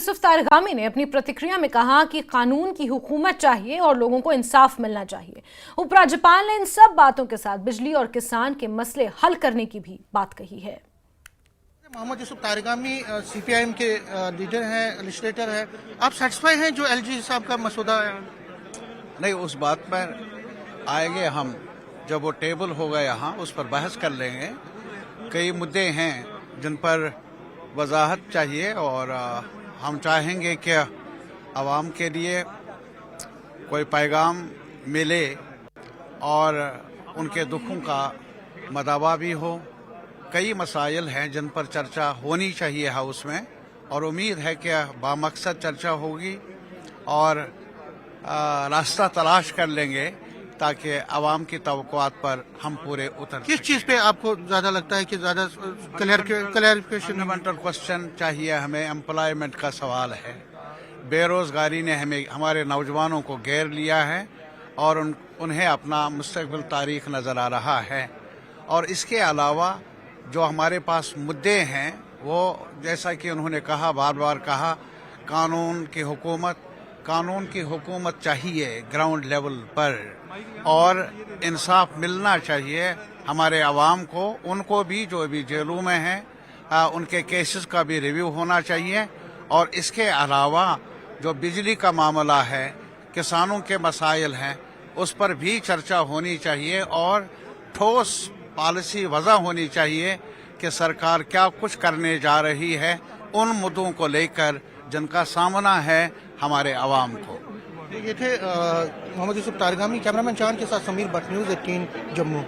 यूसुफ तारगामी ने अपनी प्रतिक्रिया में कहा कि कानून की हुकूमत चाहिए और लोगों को इंसाफ मिलना चाहिए। उपराज्यपाल ने इन सब बातों के साथ बिजली और किसान के मसले हल करने की भी बात कही है। मोहम्मद यूसुफ तारगामी सीपीआईएम के लीडर हैं, लेजिस्लेटर हैं। आप सेटिस्फाई हैं जो एलजी साहब का मसौदा है? नहीं, उस बात पर आएंगे हम जब वो टेबल होगा यहाँ, उस पर बहस कर लेंगे। कई मुद्दे हैं जिन पर वजाहत चाहिए और हम चाहेंगे कि आवाम के लिए कोई पैगाम मिले और उनके दुखों का मदावा भी हो। कई मसाइल हैं जिन पर चर्चा होनी चाहिए हाउस में और उम्मीद है कि बामकसद चर्चा होगी और रास्ता तलाश कर लेंगे ताकि आवाम की तवक्कुआत पर हम पूरे उतर किस चीज़ पे आपको ज़्यादा लगता है कि ज़्यादा क्लैरिफिकेशन? फंडामेंटल क्वेश्चन चाहिए हमें। एम्प्लॉयमेंट का सवाल है। बेरोज़गारी ने हमारे नौजवानों को घेर लिया है और उन्हें अपना मुस्तकबिल तारीख नज़र आ रहा है। और इसके अलावा जो हमारे पास मुद्दे हैं वो, जैसा कि उन्होंने कहा, बार बार कहा, कानून की हुकूमत चाहिए ग्राउंड लेवल पर और इंसाफ मिलना चाहिए हमारे अवाम को। उनको भी जो अभी जेलों में हैं उनके केसेस का भी रिव्यू होना चाहिए। और इसके अलावा जो बिजली का मामला है, किसानों के मसाइल हैं, उस पर भी चर्चा होनी चाहिए और ठोस पॉलिसी वज़ा होनी चाहिए कि सरकार क्या कुछ करने जा रही है उन मुद्दों को लेकर जिनका सामना है हमारे अवाम को। ये थे मोहम्मद यूसुफ तारगामी। कैमरामैन चांद के साथ समीर भट्ट, न्यूज़ 18 जम्मू।